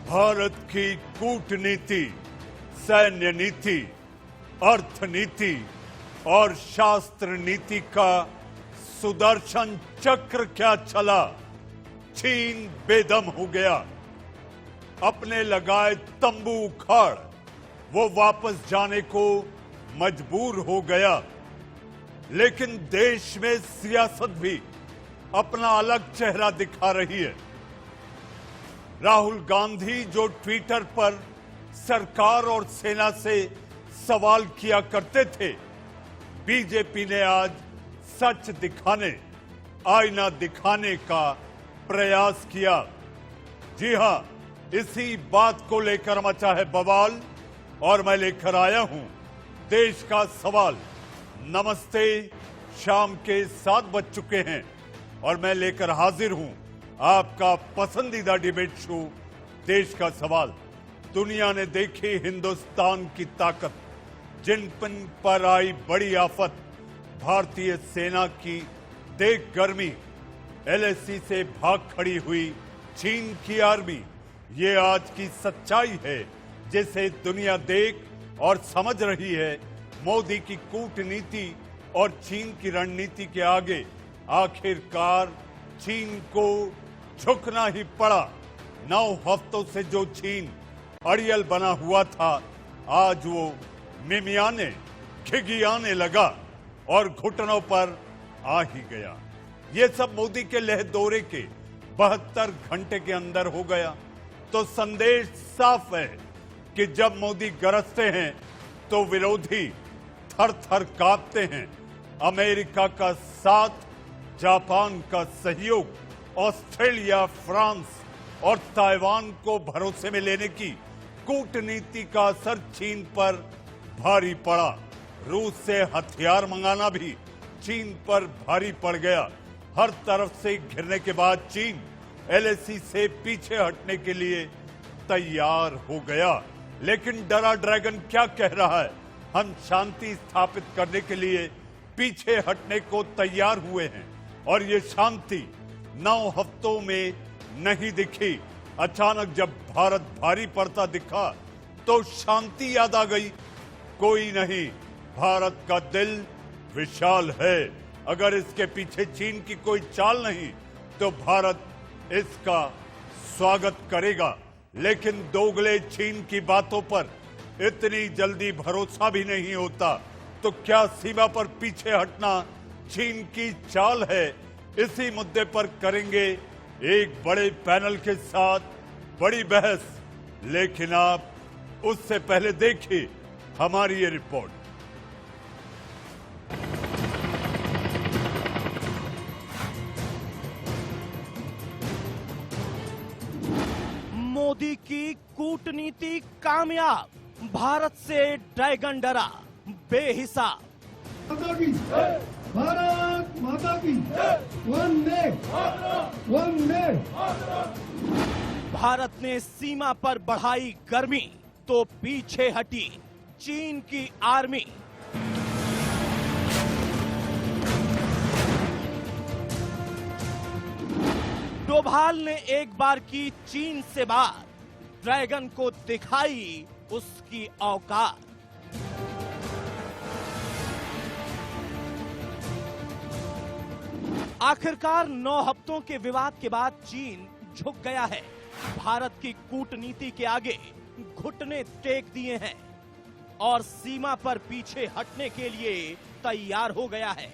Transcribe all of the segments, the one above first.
भारत की कूटनीति, सैन्य नीति, अर्थनीति और शास्त्र नीति का सुदर्शन चक्र क्या चला। चीन बेदम हो गया, अपने लगाए तंबू उखाड़ वो वापस जाने को मजबूर हो गया। लेकिन देश में सियासत भी अपना अलग चेहरा दिखा रही है। राहुल गांधी जो ट्विटर पर सरकार और सेना से सवाल किया करते थे, बीजेपी ने आज सच दिखाने, आईना दिखाने का प्रयास किया। जी हां, इसी बात को लेकर मचा है बवाल और मैं लेकर आया हूं देश का सवाल। नमस्ते, शाम के 7 बज चुके हैं और मैं लेकर हाजिर हूं आपका पसंदीदा डिबेट शो देश का सवाल। दुनिया ने देखी हिंदुस्तान की ताकत, जिन पर आई बड़ी आफत, भारतीय सेना की देख गर्मी, एलएसी से भाग खड़ी हुई चीन की आर्मी। ये आज की सच्चाई है जिसे दुनिया देख और समझ रही है। मोदी की कूटनीति और चीन की रणनीति के आगे आखिरकार चीन को झुकना ही पड़ा। 9 हफ्तों से जो चीन अड़ियल बना हुआ था, आज वो मिमियाने, खिगियाने लगा और घुटनों पर आ ही गया। ये सब मोदी के लेह दौरे के 72 घंटे के अंदर हो गया। तो संदेश साफ है कि जब मोदी गरजते हैं तो विरोधी थर थर कांपते हैं। अमेरिका का साथ, जापान का सहयोग, ऑस्ट्रेलिया, फ्रांस और ताइवान को भरोसे में लेने की कूटनीति का असर चीन पर भारी पड़ा। रूस से हथियार मंगाना भी चीन पर भारी पड़ गया। हर तरफ से घिरने के बाद चीन एलएसी से पीछे हटने के लिए तैयार हो गया। लेकिन डरा ड्रैगन क्या कह रहा है? हम शांति स्थापित करने के लिए पीछे हटने को तैयार हुए हैं और ये शांति 9 हफ्तों में नहीं दिखी। अचानक जब भारत भारी पड़ता दिखा तो शांति याद आ गई। कोई नहीं, भारत का दिल विशाल है। अगर इसके पीछे चीन की कोई चाल नहीं तो भारत इसका स्वागत करेगा। लेकिन दोगले चीन की बातों पर इतनी जल्दी भरोसा भी नहीं होता। तो क्या सीमा पर पीछे हटना चीन की चाल है? इसी मुद्दे पर करेंगे एक बड़े पैनल के साथ बड़ी बहस। लेकिन आप उससे पहले देखिए हमारी ये रिपोर्ट। मोदी की कूटनीति कामयाब, भारत से ड्रैगन डरा बेहिसाब। भारत माता की वंदे वंदे। भारत ने सीमा पर बढ़ाई गर्मी तो पीछे हटी चीन की आर्मी। डोभाल ने एक बार की चीन से बात, ड्रैगन को दिखाई उसकी औकात। आखिरकार 9 हफ्तों के विवाद के बाद चीन झुक गया है। भारत की कूटनीति के आगे घुटने टेक दिए हैं और सीमा पर पीछे हटने के लिए तैयार हो गया है।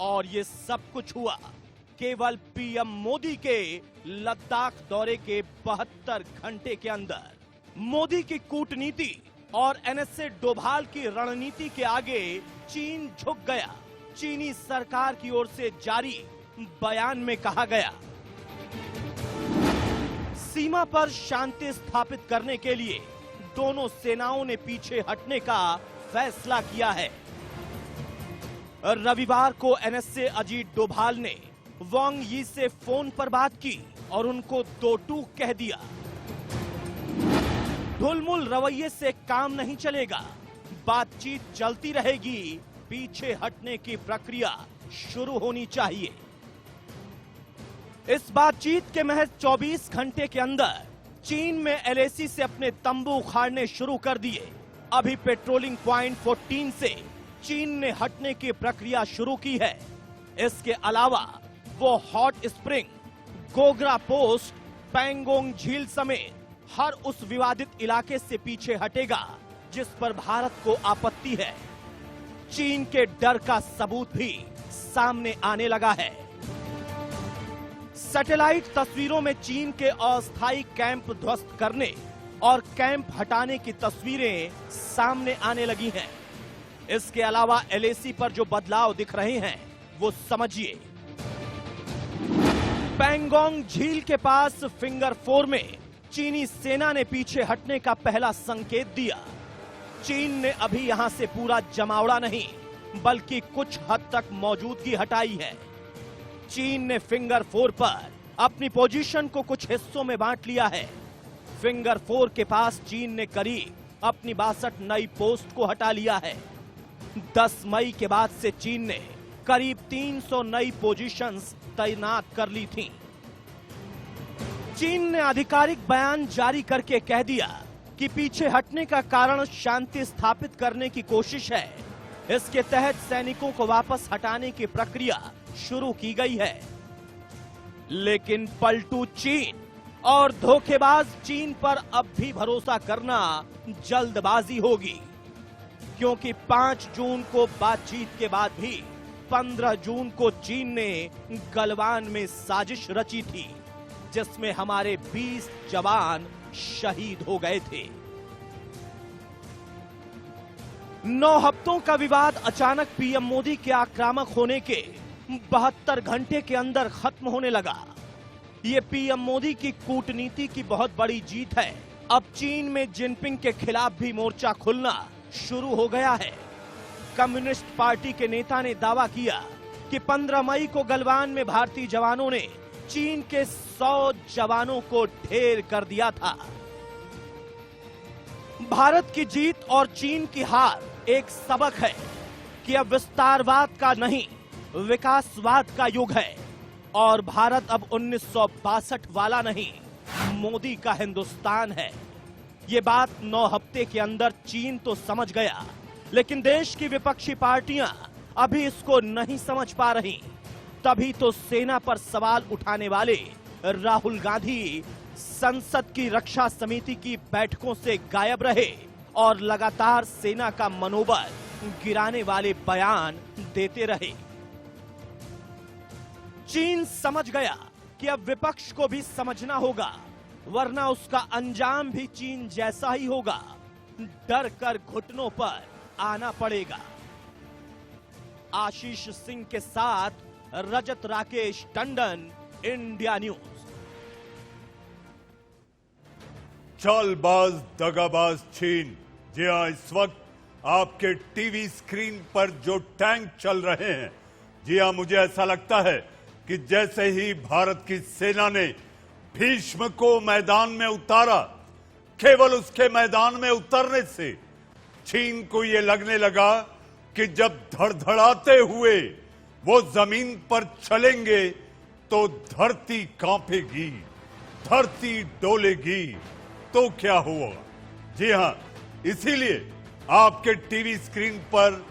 और ये सब कुछ हुआ केवल पीएम मोदी के लद्दाख दौरे के 72 घंटे के अंदर। मोदी की कूटनीति और एनएसए डोभाल की रणनीति के आगे चीन झुक गया। चीनी सरकार की ओर से जारी बयान में कहा गया, सीमा पर शांति स्थापित करने के लिए दोनों सेनाओं ने पीछे हटने का फैसला किया है। रविवार को एनएसए अजीत डोभाल ने वांग यी से फोन पर बात की और उनको दो टूक कह दिया। ढुलमुल रवैये से काम नहीं चलेगा, बातचीत चलती रहेगी, पीछे हटने की प्रक्रिया शुरू होनी चाहिए। इस बातचीत के महज 24 घंटे के अंदर चीन में एलएसी से अपने तंबू उखाड़ने शुरू कर दिए। अभी पेट्रोलिंग पॉइंट 14 से चीन ने हटने की प्रक्रिया शुरू की है। इसके अलावा वो hot spring, Gogra post, Pangong झील समेत हर उस विवादित इलाके से पीछे हटेगा जिस पर भारत को आपत्ति है। चीन के डर का सबूत भी सामने आने लगा है। सैटेलाइट तस्वीरों में चीन के अस्थायी कैंप ध्वस्त करने और कैंप हटाने की तस्वीरें सामने आने लगी हैं। इसके अलावा एलएसी पर जो बदलाव दिख रहे हैं वो समझिए। पैंगोंग झील के पास फिंगर 4 में चीनी सेना ने पीछे हटने का पहला संकेत दिया। चीन ने अभी यहां से पूरा जमावड़ा नहीं बल्कि कुछ हद तक मौजूदगी हटाई है। चीन ने फिंगर 4 पर अपनी पोजीशन को कुछ हिस्सों में बांट लिया है। फिंगर 4 के पास चीन ने करीब अपनी 62 नई पोस्ट को हटा लिया है। 10 मई के बाद से चीन ने करीब 300 नई पोजीशंस तैनात कर ली थीं। चीन ने आधिकारिक बयान जारी करके कह दिया कि पीछे हटने का कारण शांति स्थापित करने की कोशिश है। इसके तहत सैनिकों को वापस हटाने की प्रक्रिया शुरू की गई है। लेकिन पलटू चीन और धोखेबाज चीन पर अब भी भरोसा करना जल्दबाजी होगी, क्योंकि 5 जून को बातचीत के बाद भी 15 जून को चीन ने गलवान में साजिश रची थी जिसमें हमारे 20 जवान शहीद हो गए थे। 9 हफ्तों का विवाद अचानक पीएम मोदी के आक्रामक होने के 72 घंटे के अंदर खत्म होने लगा। ये पीएम मोदी की कूटनीति की बहुत बड़ी जीत है। अब चीन में जिनपिंग के खिलाफ भी मोर्चा खुलना शुरू हो गया है। कम्युनिस्ट पार्टी के नेता ने दावा किया कि 15 मई को गलवान में भारतीय जवानों ने चीन के 100 जवानों को ढेर कर दिया था। भारत की जीत और चीन की हार एक सबक है कि अब विस्तारवाद का नहीं विकासवाद का युग है और भारत अब 1962 वाला नहीं मोदी का हिंदुस्तान है। ये बात 9 हफ्ते के अंदर चीन तो समझ गया, लेकिन देश की विपक्षी पार्टियां अभी इसको नहीं समझ पा रही। तभी तो सेना पर सवाल उठाने वाले राहुल गांधी संसद की रक्षा समिति की बैठकों से गायब रहे और लगातार सेना का मनोबल गिराने वाले बयान देते रहे। चीन समझ गया कि अब विपक्ष को भी समझना होगा, वरना उसका अंजाम भी चीन जैसा ही होगा। डर कर घुटनों पर आना पड़ेगा। आशीष सिंह के साथ रजत राकेश टंडन, इंडिया न्यूज। चालबाज दगाबाज चीन। जी हां, इस वक्त आपके टीवी स्क्रीन पर जो टैंक चल रहे हैं, जी हां, मुझे ऐसा लगता है कि जैसे ही भारत की सेना ने भीष्म को मैदान में उतारा, केवल उसके मैदान में उतरने से चीन को यह लगने लगा कि जब धड़धड़ाते हुए वो जमीन पर चलेंगे तो धरती कांपेगी, धरती डोलेगी, तो क्या हुआ। जी हां, इसीलिए आपके टीवी स्क्रीन पर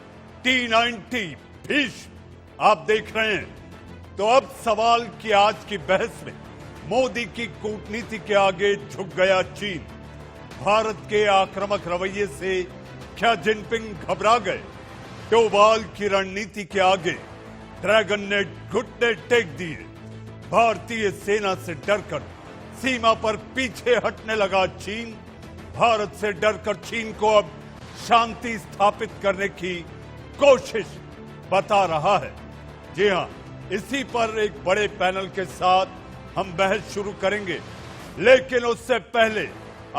T-90 भीष्म आप देख रहे हैं। तो अब सवाल कि आज की बहस में मोदी की कूटनीति के आगे झुक गया चीन। भारत के आक्रामक रवैये से क्या जिनपिंग घबरा गए? डोभाल की रणनीति के आगे ड्रैगन ने घुटने टेक दिए। भारतीय सेना से डरकर सीमा पर पीछे हटने लगा चीन। भारत से डरकर चीन को अब शांति स्थापित करने की कोशिश बता रहा है। जी हां, इसी पर एक बड़े पैनल के साथ हम बहस शुरू करेंगे, लेकिन उससे पहले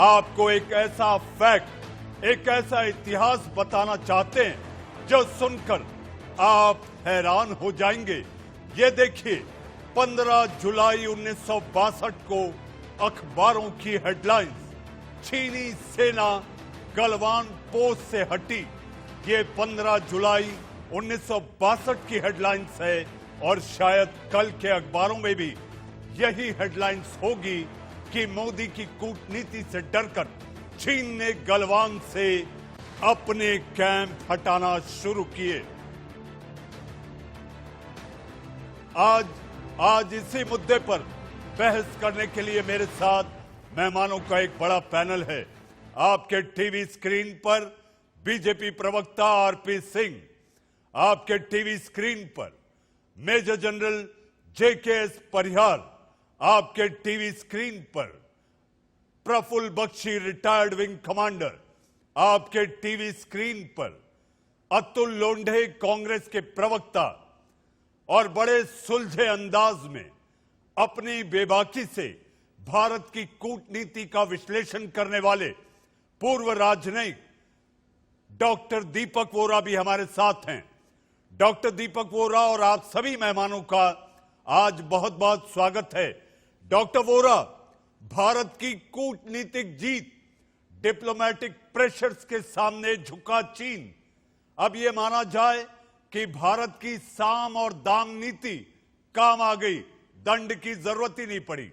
आपको एक ऐसा फैक्ट, एक ऐसा इतिहास बताना चाहते हैं जो सुनकर आप हैरान हो जाएंगे। ये देखिए, 15 जुलाई 1962 को अखबारों की हेडलाइंस, चीनी सेना गलवान पोस्ट से हटी। ये 15 जुलाई 1962 की हेडलाइंस है और शायद कल के अखबारों में भी यही हेडलाइंस होगी कि मोदी की कूटनीति से डरकर चीन ने गलवान से अपने कैंप हटाना शुरू किए। आज इसी मुद्दे पर बहस करने के लिए मेरे साथ मेहमानों का एक बड़ा पैनल है। आपके टीवी स्क्रीन पर बीजेपी प्रवक्ता आरपी सिंह, आपके टीवी स्क्रीन पर मेजर जनरल जेकेएस परिहार, आपके टीवी स्क्रीन पर Praful Bakshi retired wing commander, आपके टीवी स्क्रीन पर अतुल लोंढे कांग्रेस के प्रवक्ता और बड़े सुलझे अंदाज में अपनी बेबाकी से भारत की कूटनीति का विश्लेषण करने वाले पूर्व राजनयिक डॉक्टर दीपक वोरा भी हमारे साथ हैं। डॉक्टर दीपक वोरा और आप सभी मेहमानों का आज बहुत बहुत स्वागत है। डॉक्टर वोरा, भारत की कूटनीतिक जीत, डिप्लोमेटिक प्रेशर्स के सामने झुका चीन, अब यह माना जाए कि भारत की साम और दाम नीति काम आ गई, दंड की जरूरत ही नहीं पड़ी।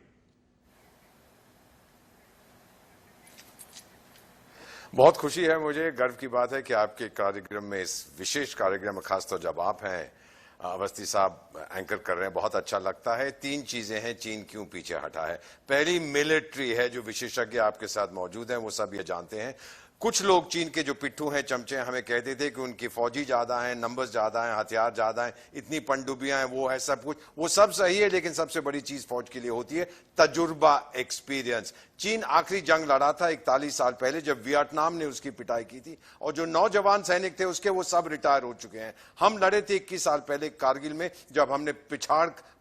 बहुत खुशी है मुझे, गर्व की बात है कि आपके कार्यक्रम में, इस विशेष कार्यक्रम में, खासतौर जब आप हैं अवस्थी साहब एंकर कर रहे हैं, बहुत अच्छा लगता है। तीन चीजें हैं चीन क्यों पीछे हटा है। पहली मिलिट्री है, जो विशेषज्ञ आपके साथ मौजूद हैं वो सब ये जानते हैं। कुछ लोग चीन के जो पिट्ठू हैं, चमचे हैं, हमें कहते थे कि उनकी फौजी ज्यादा हैं, नंबर्स ज्यादा हैं, हथियार ज्यादा हैं, इतनी पनडुब्बियां हैं, वो है सब कुछ, वो सब सही है, लेकिन सबसे बड़ी चीज फौज के लिए होती है तजुर्बा, एक्सपीरियंस। चीन आखिरी जंग लड़ा था 41 साल पहले, जब वियतनाम ने उसकी पिटाई की थी, और जो नौजवान सैनिक थे उसके, वो सब रिटायर हो चुके हैं। हम लड़े थे 21 साल पहले कारगिल में, जब हमने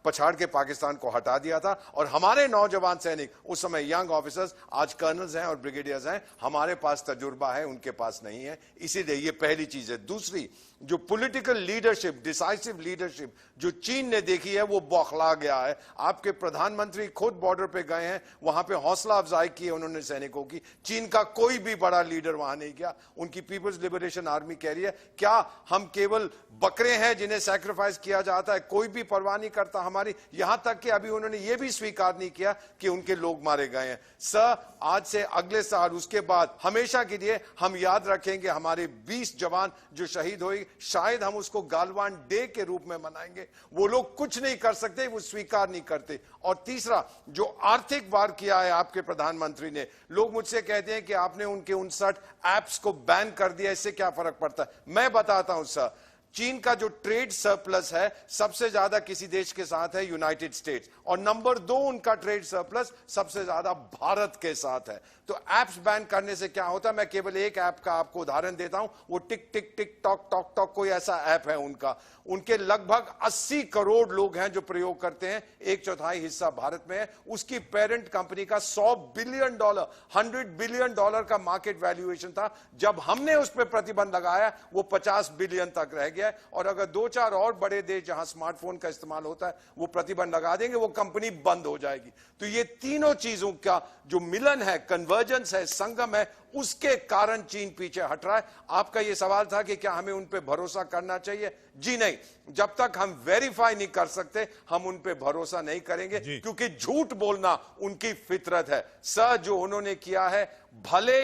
पछाड़ के पाकिस्तान को हटा दिया था, और हमारे नौजवान सैनिक उस समय यंग ऑफिसर्स आज कर्नल्स हैं और ब्रिगेडियर्स हैं। हमारे पास तजुर्बा है, उनके पास नहीं है, इसीलिए ये पहली चीज है। दूसरी, जो पॉलिटिकल लीडरशिप, डिसाइसिव लीडरशिप जो चीन ने देखी है, वो बौखला गया है। आपके प्रधानमंत्री खुद बॉर्डर पे गए हैं, वहां पे हौसला अफजाई की है उन्होंने सैनिकों की। चीन का कोई भी बड़ा लीडर वहां नहीं गया। उनकी पीपल्स लिबरेशन आर्मी कह रही है, क्या हम केवल बकरे हैं जिन्हें सैक्रिफाइस किया जाता है, कोई भी परवाह नहीं करता हमारी। यहां तक कि अभी उन्होंने ये भी स्वीकार नहीं किया कि उनके लोग मारे गए हैं। सर, आज से अगले साल, उसके बाद हमेशा के लिए हम याद रखेंगे हमारे 20 जवान जो शहीद हुए। शायद हम उसको गालवान डे के रूप में मनाएंगे। वो लोग कुछ नहीं कर सकते, वो स्वीकार नहीं करते। और तीसरा, जो आर्थिक वार किया है आपके प्रधानमंत्री ने, लोग मुझसे कहते हैं कि आपने उनके 59 ऐप्स को बैन कर दिया, इससे क्या फर्क पड़ता है। मैं बताता हूं सर, चीन का जो ट्रेड सरप्लस है सबसे ज्यादा किसी देश के साथ है यूनाइटेड स्टेट्स, और नंबर 2 उनका ट्रेड सरप्लस सबसे ज्यादा भारत के साथ है। तो एप्स बैन करने से क्या होता है, मैं केवल एक ऐप का आपको उदाहरण देता हूं। वो टिक टिक टिक टॉक टॉक टॉक कोई ऐसा ऐप है उनका, उनके लगभग 80 करोड़ लोग हैं जो प्रयोग करते हैं, 1/4 हिस्सा भारत में है। उसकी पेरेंट कंपनी का $100 बिलियन, $100 बिलियन का मार्केट वैल्यूएशन था। जब हमने उस पर प्रतिबंध लगाया, वो 50 बिलियन तक रह गया। और अगर 2-4 और बड़े देश जहां स्मार्टफोन का इस्तेमाल होता है वो प्रतिबंध लगा देंगे, वो कंपनी बंद हो जाएगी। तो ये तीनों चीजों का जो मिलन है, कन्वर्जेंस है, संगम है, उसके कारण चीन पीछे हट रहा है। आपका यह सवाल था कि क्या हमें उन पे भरोसा करना चाहिए? जी नहीं, जब तक हम वेरीफाई नहीं कर सकते हम उन पे भरोसा नहीं करेंगे, क्योंकि झूठ बोलना उनकी फितरत है। सर, जो उन्होंने किया है, भले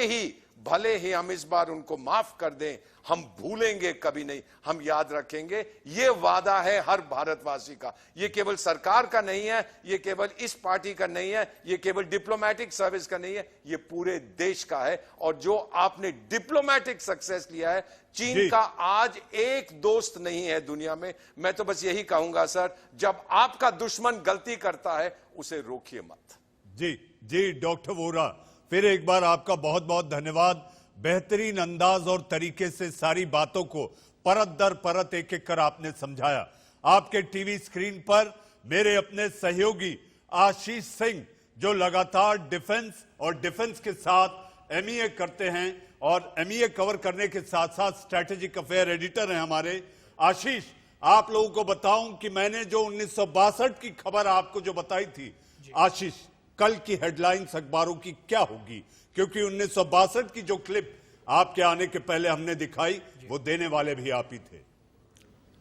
ही हम इस बार उनको माफ कर दें, हम भूलेंगे कभी नहीं, हम याद रखेंगे। ये वादा है हर भारतवासी का। ये केवल सरकार का नहीं है, ये केवल इस पार्टी का नहीं है, ये केवल डिप्लोमेटिक सर्विस का नहीं है, ये पूरे देश का है। और जो आपने डिप्लोमेटिक सक्सेस लिया है, चीन का आज एक दोस्त नहीं है दुनिया में। मैं तो बस यही कहूंगा सर, जब आपका दुश्मन गलती करता है उसे रोकिए मत। जी डॉक्टर वोरा, फिर एक बार आपका बहुत बहुत धन्यवाद। बेहतरीन अंदाज और तरीके से सारी बातों को परत दर परत एक एक कर आपने समझाया। आपके टीवी स्क्रीन पर मेरे अपने सहयोगी आशीष सिंह, जो लगातार डिफेंस के साथ एमईए करते हैं और एमईए कवर करने के साथ साथ स्ट्रैटेजिक अफेयर एडिटर हैं हमारे। आशीष, आप लोगों को बताऊं कि मैंने जो 1962 की खबर आपको जो बताई थी, आशीष, कल की हेडलाइंस अखबारों की क्या होगी? क्योंकि 1962 की जो क्लिप आपके आने के पहले हमने दिखाई, वो देने वाले भी आप ही थे।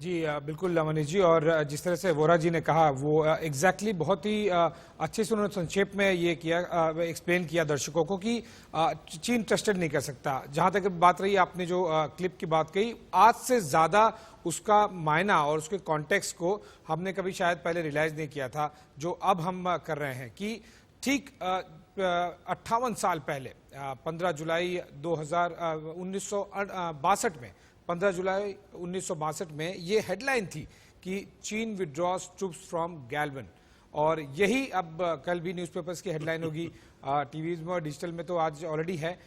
जी बिल्कुल मनीष जी, और जिस तरह से वोरा जी ने कहा वो एग्जैक्टली बहुत ही अच्छे से उन्होंने संक्षेप में ये किया, एक्सप्लेन किया दर्शकों को कि चीन ट्रस्टेड नहीं कर सकता। जहां तक बात रही आपने जो क्लिप की बात कही, आज से ज्यादा उसका मायना और उसके कॉन्टेक्स्ट को हमने कभी शायद पहले रियलाइज नहीं किया था, जो अब हम कर रहे हैं कि ठीक 58 साल पहले 15 जुलाई 1962 में 15 जुलाई 1962 में ये हेडलाइन थी कि चीन विड्रॉज ट्रूप्स फ्रॉम गैल्वन, और यही अब कल भी न्यूज़पेपर्स की हेडलाइन होगी, टीवीज में और डिजिटल में तो आज ऑलरेडी है।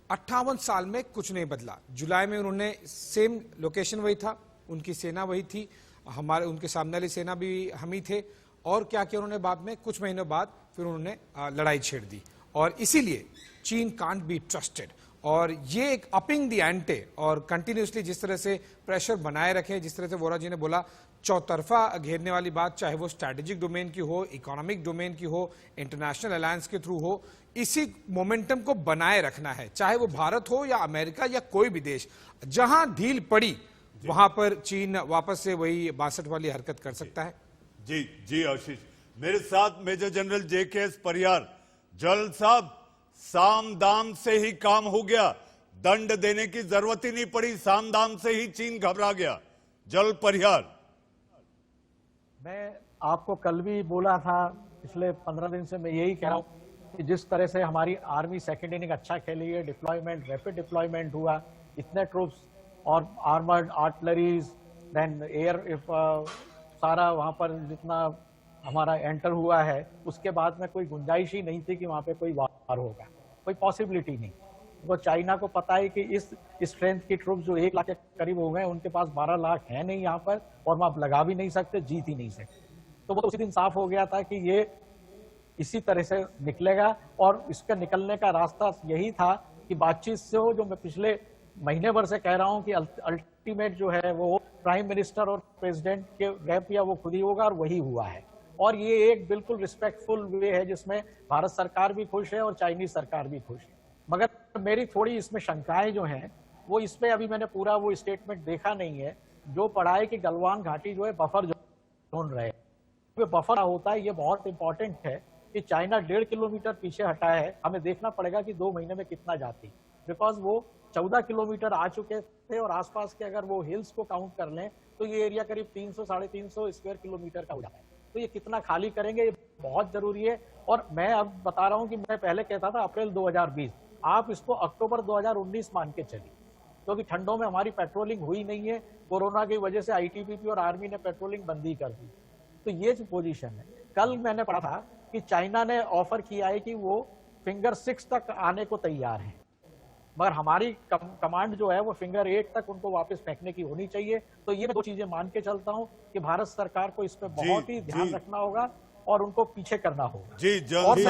58 साल में कुछ नहीं बदला। जुलाई में उन्होंने सेम लोकेशन वही था, उनकी सेना वही थी, हमारे उनके सामने वाली सेना भी हम ही थे, और क्या किया उन्होंने बाद में, कुछ महीनों बाद फिर उन्होंने लड़ाई छेड़ दी, और इसीलिए चीन कांट बी ट्रस्टेड। और ये एक अपिंग द एंटे, और कंटिन्यूसली जिस तरह से प्रेशर बनाए रखे, जिस तरह से वोरा जी ने बोला, चौतरफा घेरने वाली बात, चाहे वो स्ट्रैटेजिक डोमेन की हो, इकोनॉमिक डोमेन की हो, इंटरनेशनल अलायंस के थ्रू हो, इसी मोमेंटम को बनाए रखना है, चाहे वो भारत हो या अमेरिका या कोई भी देश। जहां ढील पड़ी वहां पर चीन वापस से वही 62 वाली हरकत कर सकता है। जी जी आशीष, मेरे साथ मेजर जनरल JKS परिहार। जनरल साहब, साम दाम से ही काम हो गया, दंड देने की जरूरत ही नहीं पड़ी, साम दाम से ही चीन घबरा गया। जनरल परिहार। मैं आपको कल भी बोला था, पिछले 15 दिन से मैं यही कह रहा हूं कि जिस तरह से हमारी आर्मी सेकेंड इनिंग अच्छा खेली है, डिप्लॉयमेंट, रैपिड डिप्लॉयमेंट हुआ, इतने ट्रूप्स और आर्मर्ड आर्टिलरीज, देन एयर सारा वहां पर जितना हमारा एंटर हुआ है, उसके बाद में कोई गुंजाइश ही नहीं थी कि वहां पे कोई वार होगा, कोई पॉसिबिलिटी नहीं। वो चाइना को पता है कि इस स्ट्रेंथ की ट्रूप्स जो 1 लाख के करीब हो गए, उनके पास 12 लाख है नहीं यहाँ पर, और वहां लगा भी नहीं सकते, जीत ही नहीं सकते। तो वो उसी दिन साफ हो गया था कि ये इसी तरह से निकलेगा, और इसके निकलने का रास्ता यही था कि बातचीत से हो। जो मैं पिछले महीने भर से कह रहा हूं कि अल्टीमेट जो है वो प्राइम मिनिस्टर और प्रेसिडेंट के गैप या वो खुद ही होगा, और वही हुआ है। और ये एक बिल्कुल रिस्पेक्टफुल वे है जिसमें भारत सरकार भी खुश है और चाइनीज सरकार भी खुश है। मगर मेरी थोड़ी इसमें शंकाएं जो हैं वो इसमें, अभी मैंने पूरा वो स्टेटमेंट देखा नहीं है, जो पढ़ा है कि गलवान घाटी जो है बफर जोन रहे। ये बफर होता है, ये बहुत इंपॉर्टेंट है कि चाइना 1.5 किलोमीटर पीछे हटा है, हमें देखना पड़ेगा कि 2 महीने में कितना जाती, बिकॉज वो 14 किलोमीटर आ चुके थे, और आसपास के अगर वो हिल्स को काउंट कर लें तो ये एरिया करीब 300-350 स्क्वायर किलोमीटर का हो जाता है। तो ये कितना खाली करेंगे, ये बहुत जरूरी है। और मैं अब बता रहा हूं कि मैं पहले कहता था अप्रैल 2020, आप इसको अक्टूबर 2019 मान के चलिए, क्योंकि ठंडों में हमारी पेट्रोलिंग हुई नहीं है, कोरोना की वजह से ITBP और आर्मी ने पेट्रोलिंग बंदी कर दी। तो ये जो पोजीशन है, कल मैंने पढ़ा था कि चाइना ने ऑफर किया है कि वो फिंगर 6 तक आने को तैयार है, मगर हमारी कमांड जो है वो फिंगर 8 तक उनको वापस फेंकने की होनी चाहिए। तो ये 2 चीजें मान के चलता हूं कि भारत सरकार को इस पे बहुत ही ध्यान रखना होगा और उनको पीछे करना होगा। जी जन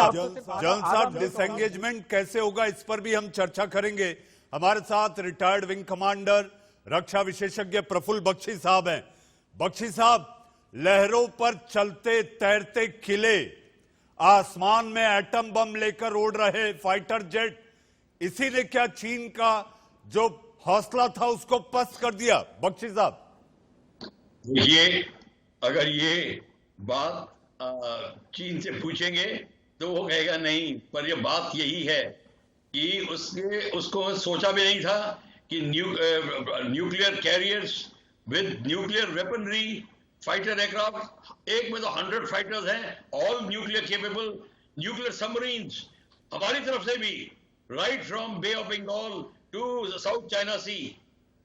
साहब, डिसएंगेजमेंट कैसे होगा, इस पर भी हम चर्चा करेंगे। हमारे साथ रिटायर्ड विंग कमांडर, रक्षा विशेषज्ञ प्रफुल्ल बख्शी साहब हैं। बख्शी साहब, लहरों पर चलते तैरते किले, आसमान में एटम बम लेकर उड़ रहे फाइटर जेट, इसी ने क्या चीन का जो हौसला था उसको पस्त कर दिया? बख्शी साहब, देखिए, अगर ये बात चीन से पूछेंगे तो वो कहेगा नहीं, पर ये बात यही है कि उसको सोचा भी नहीं था कि nuclear carriers with nuclear weaponry, fighter aircraft, एक में तो 100 फाइटर्स हैं, all nuclear capable, nuclear submarines हमारी तरफ से भी, right from Bay of Bengal to South China Sea.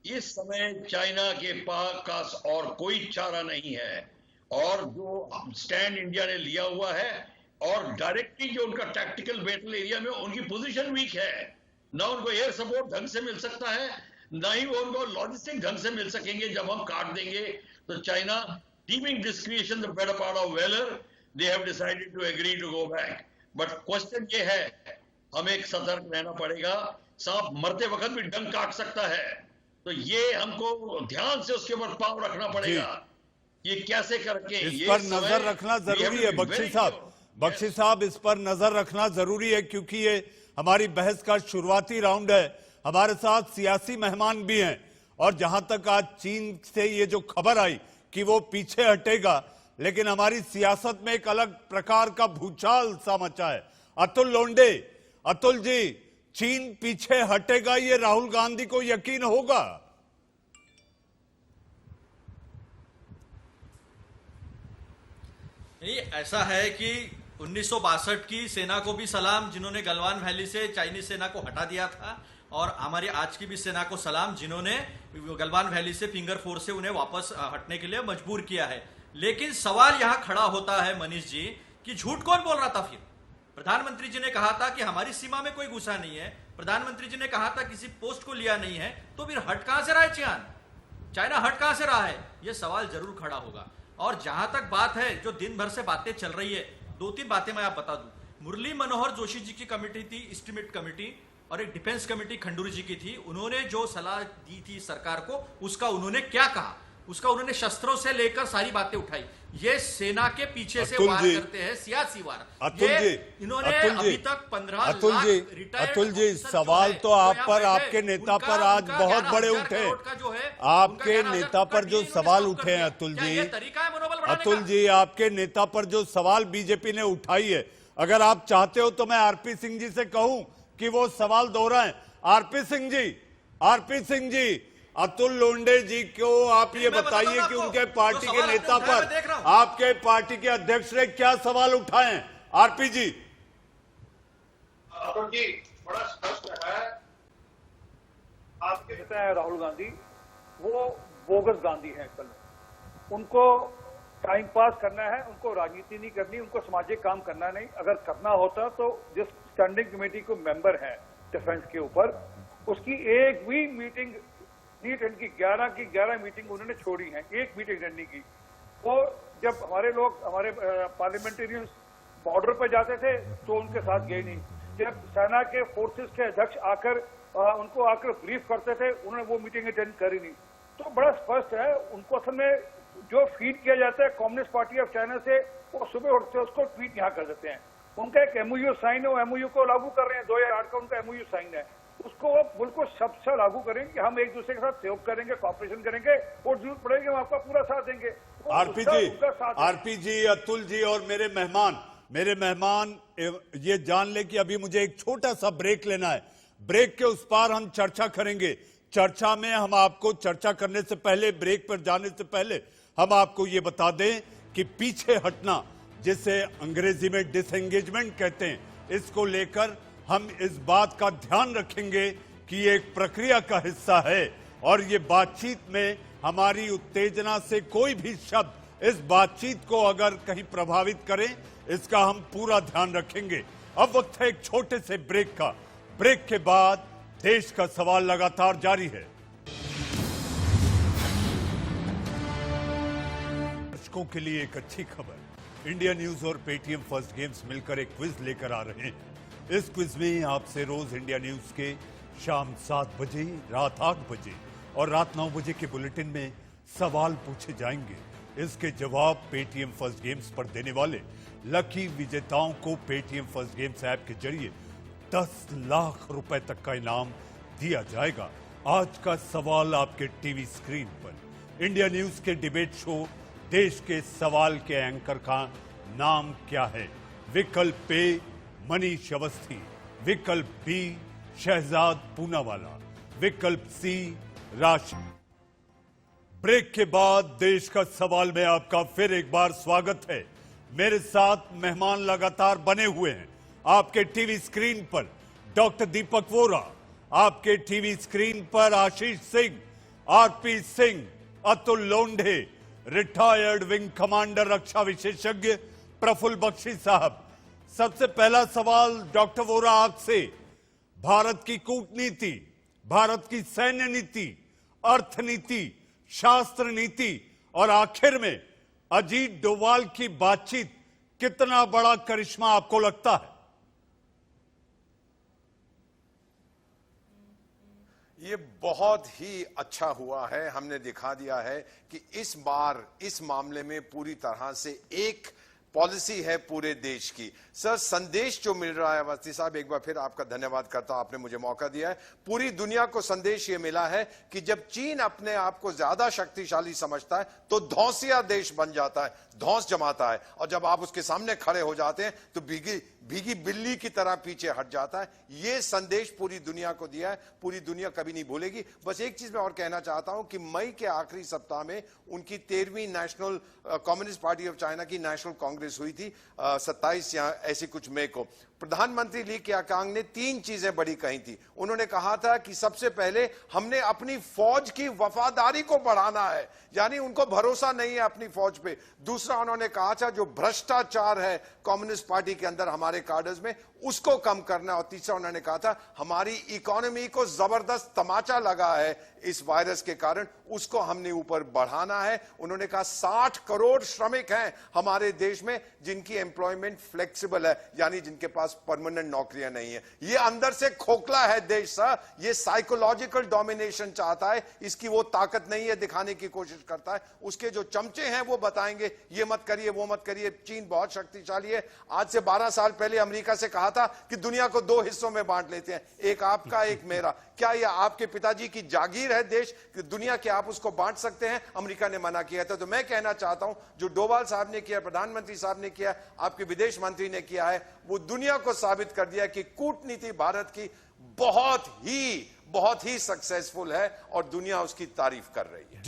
इस समय चाइना के पास और कोई चारा नहीं है, और जो स्टैंड इंडिया ने लिया हुआ है, और डायरेक्टली जो उनका टैक्टिकल बैटल एरिया में उनकी पोजीशन वीक है, ना उनको एयर सपोर्ट ढंग से मिल सकता है, ना ही वो उनको लॉजिस्टिक ढंग से मिल सकेंगे। जब हम काट देंगे तो China, deeming discretion the better part of valor, they have decided to agree to go back. But question ये है, हमें सतर्क रहना पड़ेगा, सांप मरते वक्त भी डंक काट सकता है, तो ये हमको ध्यान से उसके ऊपर पाँव रखना पड़ेगा। ये कैसे करके इस पर नजर रखना जरूरी है बख्शी साहब। बख्शी साहब, इस पर नजर रखना जरूरी है, क्योंकि ये हमारी बहस का शुरुआती राउंड है। हमारे साथ सियासी मेहमान भी हैं, और जहां तक आज चीन से ये जो खबर आई कि वो पीछे हटेगा, लेकिन हमारी सियासत में एक अलग प्रकार का भूचाल सा मचा है। अतुल लोंढे, अतुल जी, चीन पीछे हटेगा ये राहुल गांधी को यकीन होगा? नहीं, ऐसा है कि 1962 की सेना को भी सलाम जिन्होंने गलवान वैली से चाइनीज सेना को हटा दिया था, और हमारी आज की भी सेना को सलाम जिन्होंने गलवान वैली से फिंगर फोर से उन्हें वापस हटने के लिए मजबूर किया है। लेकिन सवाल यहां खड़ा होता है मनीष जी कि झूठ कौन बोल रहा था फिर? प्रधानमंत्री जी ने कहा था कि हमारी सीमा में कोई घुसा नहीं है, प्रधानमंत्री जी ने कहा था किसी पोस्ट को लिया नहीं है, तो फिर हट कहां से रहा है चाइना हट कहां से रहा है? यह सवाल जरूर खड़ा होगा। और जहां तक बात है, जो दिन भर से बातें चल रही है, 2-3 बातें मैं आप बता दूं। मुरली मनोहर जोशी जी की कमेटी थी, एस्टीमेट कमेटी, और एक डिफेंस कमेटी खंडूरी जी की थी। उन्होंने जो सलाह दी थी सरकार को, उसका उन्होंने क्या कहा? उसका उन्होंने शस्त्रों से लेकर सारी बातें उठाई। ये सेना के पीछे से वार करते हैं, सियासी वार। इन्होंने अभी तक 15 लाख रिटायर्ड अतुल जी, सवाल तो आप पर, आपके नेता पर आज बहुत बड़े उठे। आपके नेता पर जो सवाल उठे हैं अतुल जी, अतुल जी, आपके नेता पर जो सवाल बीजेपी ने उठाई है, अगर आप चाहते हो तो मैं आरपी सिंह जी से कहूं कि वो सवाल दोहराएं। आरपी सिंह जी, अतुल लोंढे जी को आप ये बताइए कि उनके पार्टी के नेता पर आपके पार्टी के अध्यक्ष ने क्या सवाल उठाए हैं? आरपी जी। अतुल जी, बड़ा स्पष्ट है, आपके नेता है राहुल गांधी, वो बोगस गांधी हैं। कल उनको टाइम पास करना है, उनको राजनीति नहीं करनी, उनको सामाजिक काम करना नहीं। अगर करना होता तो जिस स्टैंडिंग कमेटी को मेंबर हैं डिफेंस के ऊपर, उसकी एक भी मीटिंग नहीं अटेंड की। 11 की 11 मीटिंग उन्होंने छोड़ी है, एक मीटिंग अटेंड नहीं की। वो जब हमारे लोग, हमारे पार्लियामेंटेरियंस बॉर्डर पर जाते थे तो उनके साथ गए नहीं। जब सेना के फोर्सेस के अध्यक्ष आकर उनको आकर ब्रीफ करते थे, उन्होंने वो मीटिंग अटेंड करी नहीं। तो बड़ा स्पष्ट है, उनको असल में जो फीड किया जाता है कम्युनिस्ट पार्टी ऑफ चाइना से, वो सुबह उठते उसको ट्वीट यहाँ कर देते हैं। उनका एक एमओयू साइन है, वो एमओयू को लागू कर रहे हैं। 2008 का उनका एमओयू साइन है, उसको वो बिल्कुल सबसे लागू करें कि हम एक दूसरे के साथ सहयोग करेंगे, कॉपरेशन करेंगे, और जरूरत पड़ेगी हम आपका पूरा साथ देंगे। आरपी जी, अतुल जी और मेरे मेहमान ये जान ले कि अभी मुझे एक छोटा सा ब्रेक लेना है। ब्रेक के उस पार हम चर्चा करेंगे। चर्चा में हम आपको चर्चा करने से पहले, ब्रेक पर जाने से पहले हम आपको ये बता दें कि पीछे हटना, जिसे अंग्रेजी में डिसएंगेजमेंट कहते हैं, इसको लेकर हम इस बात का ध्यान रखेंगे कि ये एक प्रक्रिया का हिस्सा है, और ये बातचीत में हमारी उत्तेजना से कोई भी शब्द इस बातचीत को अगर कहीं प्रभावित करे, इसका हम पूरा ध्यान रखेंगे। अब वक्त है एक छोटे से ब्रेक का। ब्रेक के बाद देश का सवाल लगातार जारी है। दर्शकों के लिए एक अच्छी खबर, इंडिया न्यूज और पेटीएम फर्स्ट गेम्स मिलकर एक क्विज लेकर आ रहे हैं। इस क्विज में आपसे रोज इंडिया न्यूज के शाम 7 बजे, रात 8 बजे और रात 9 बजे के बुलेटिन में सवाल पूछे जाएंगे। इसके जवाब पेटीएम फर्स्ट गेम्स पर देने वाले लकी विजेताओं को पेटीएम फर्स्ट गेम्स ऐप के जरिए 10 लाख रुपए तक का इनाम दिया जाएगा। आज का सवाल आपके टीवी स्क्रीन पर। इंडिया न्यूज के डिबेट शो देश के सवाल के एंकर का नाम क्या है? विकल्प ए मनीष अवस्थी, विकल्प बी शहजाद पूनावाला, विकल्प सी राशि। ब्रेक के बाद देश का सवाल में आपका फिर एक बार स्वागत है। मेरे साथ मेहमान लगातार बने हुए हैं। आपके टीवी स्क्रीन पर डॉक्टर दीपक वोरा, आपके टीवी स्क्रीन पर Ashish Singh, RP Singh, Atul Londhe, retired wing commander रक्षा विशेषज्ञ प्रफुल्ल बख्शी साहब। सबसे पहला सवाल डॉक्टर वोरा आपसे, भारत की कूटनीति, भारत की सैन्य नीति, अर्थनीति, शास्त्र नीति और आखिर में अजीत डोभाल की बातचीत कितना बड़ा करिश्मा आपको लगता है? ये बहुत ही अच्छा हुआ है। हमने दिखा दिया है कि इस बार इस मामले में पूरी तरह से एक पॉलिसी है पूरे देश की। सर, संदेश जो मिल रहा है, अवस्थी साहब एक बार फिर आपका धन्यवाद करता हूं, आपने मुझे मौका दिया है। पूरी दुनिया को संदेश ये मिला है कि जब चीन अपने आप को ज्यादा शक्तिशाली समझता है तो धौंसिया देश बन जाता है, धौंस जमाता है, और जब आप उसके सामने खड़े हो जाते हैं तो भीगी बिल्ली की तरह पीछे हट जाता है। ये संदेश पूरी दुनिया को दिया है, पूरी दुनिया कभी नहीं भूलेगी। बस एक चीज मैं और कहना चाहता हूं कि मई के आखिरी सप्ताह में उनकी 13वीं National Communist Party of China की नेशनल कांग्रेस हुई थी, 27 या ऐसी कुछ मई को। प्रधानमंत्री ली क्याकांग ने 3 चीजें बड़ी कही थी। उन्होंने कहा था कि सबसे पहले हमने अपनी फौज की वफादारी को बढ़ाना है, यानी उनको भरोसा नहीं है अपनी फौज पे। दूसरा, उन्होंने कहा था जो भ्रष्टाचार है कम्युनिस्ट पार्टी के अंदर हमारे कार्डर्स में, उसको कम करना। और तीसरा, उन्होंने कहा था हमारी इकोनॉमी को जबरदस्त तमाचा लगा है इस वायरस के कारण, उसको हमने ऊपर बढ़ाना है। उन्होंने कहा 60 करोड़ श्रमिक हैं हमारे देश में जिनकी एम्प्लॉयमेंट फ्लेक्सिबल है, यानी जिनके पास परमानेंट नौकरियां नहीं है। ये अंदर से खोखला है देश सर, ये साइकोलॉजिकल डोमिनेशन चाहता है, इसकी वो ताकत नहीं है, दिखाने की कोशिश करता है। उसके जो चमचे हैं वो बताएंगे ये मत करिए, वो मत करिए। चीन बहुत शक्तिशाली है। आज से 12 साल पहले अमेरिका से कहा था कि दुनिया को 2 हिस्सों में बांट लेते हैं, एक आपका एक मेरा। क्या यह आपके पिताजी की जागीर है देश कि दुनिया के आप उसको बांट सकते हैं? अमेरिका ने मना किया था। तो मैं कहना चाहता हूं जो डोवाल साहब ने किया, प्रधानमंत्री साहब ने किया, आपके विदेश मंत्री ने किया है, वो दुनिया को साबित कर दिया कि कूटनीति भारत की बहुत ही सक्सेसफुल है और दुनिया उसकी तारीफ कर रही है।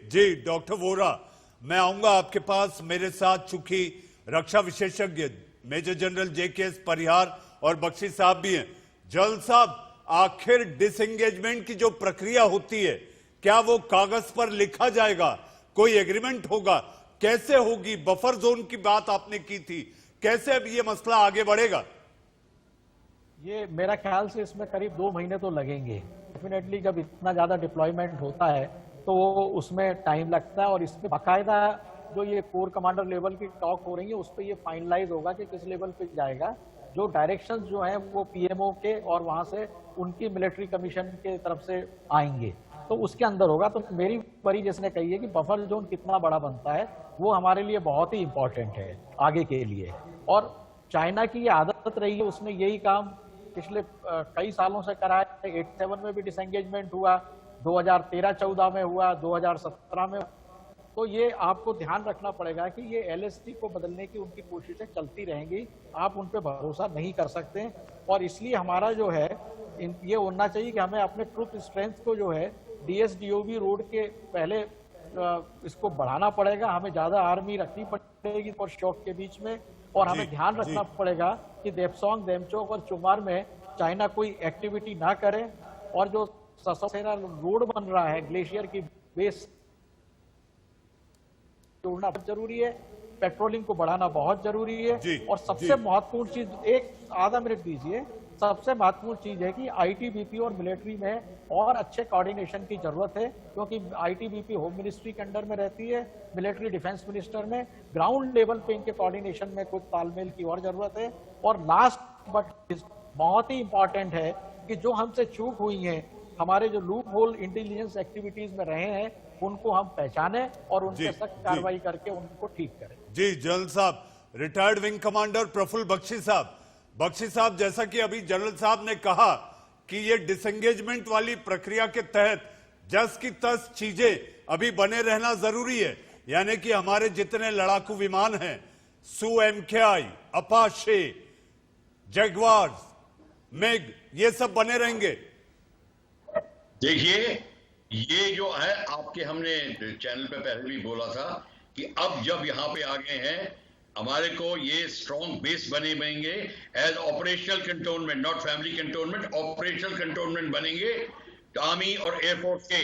जी डॉक्टर वोरा, मैं आऊंगा आपके पास। मेरे साथ चूंकि रक्षा विशेषज्ञ मेजर जनरल JKS परिहार और बख्शी साहब भी हैं। जल साहब, आखिर डिसएंगेजमेंट की जो प्रक्रिया होती है, क्या वो कागज पर लिखा जाएगा? कोई एग्रीमेंट होगा? कैसे होगी? बफर जोन की बात आपने की थी, कैसे अब ये मसला आगे बढ़ेगा? ये मेरा ख्याल से इसमें करीब 2 महीने तो लगेंगे डेफिनेटली। जब इतना ज्यादा डिप्लॉयमेंट होता है तो उसमें टाइम लगता है, और इसमें बाकायदा जो ये कोर कमांडर लेवल की टॉक हो रही है उस पर ये फाइनलाइज होगा कि किस लेवल पे जाएगा। जो डायरेक्शंस जो हैं वो PMO के और वहां से उनकी मिलिट्री कमीशन के तरफ से आएंगे, तो उसके अंदर होगा। तो मेरी बड़ी जिसने कही है कि बफर जोन कितना बड़ा बनता है वो हमारे लिए बहुत ही इंपॉर्टेंट है आगे के लिए। और चाइना की ये आदत रही है, उसने यही काम पिछले कई सालों से करा है। 87 में भी डिसएंगेजमेंट हुआ, 2013-14 में हुआ, 2017 में। तो ये आपको ध्यान रखना पड़ेगा कि ये LST को बदलने की उनकी कोशिशें चलती रहेंगी, आप उन पर भरोसा नहीं कर सकते। और इसलिए हमारा जो है ये होना चाहिए कि हमें अपने ट्रूप स्ट्रेंथ को जो है DSDOB रोड के पहले इसको बढ़ाना पड़ेगा। हमें ज़्यादा आर्मी रखनी पड़ेगी और शौक के बीच में, और हमें ध्यान रखना पड़ेगा कि देपसोंग, देमचोक और चुमार में चाइना कोई एक्टिविटी ना करे। और जो ससेरा रोड बन रहा है ग्लेशियर की बेस जोड़ना बहुत जरूरी है, पेट्रोलिंग को बढ़ाना बहुत जरूरी है। और सबसे महत्वपूर्ण चीज, एक आधा मिनट दीजिए, सबसे महत्वपूर्ण चीज है कि ITBP और मिलिट्री में और अच्छे कोऑर्डिनेशन की जरूरत है, क्योंकि ITBP होम मिनिस्ट्री के अंडर में रहती है, मिलिट्री डिफेंस मिनिस्टर में। ग्राउंड लेवल पे इनके कोऑर्डिनेशन में कुछ तालमेल की और जरूरत है। और लास्ट बट बहुत ही इंपॉर्टेंट है कि जो हमसे चूक हुई है, हमारे जो लूप होल इंटेलिजेंस एक्टिविटीज में रहे हैं, उनको हम पहचाने और उनके सख्त कार्रवाई करके उनको ठीक करें। जी जनरल साहब, retired wing commander Praful Bakshi साहब, जैसा कि अभी जनरल साहब ने कहा कि ये डिसएंगेजमेंट वाली प्रक्रिया के तहत जस की तस चीजें अभी बने रहना जरूरी है, यानी कि हमारे जितने लड़ाकू विमान हैं, Su-MKI, अपाचे, जगुआर्स, मेग, ये सब बने रहेंगे। देखिए, ये जो है आपके हमने चैनल पे पहले भी बोला था कि अब जब यहाँ पे आ गए हैं, हमारे को ये स्ट्रॉन्ग बेस बनेंगे as operational cantonment, not family cantonment, operational cantonment बनेंगे आर्मी और एयरफोर्स के।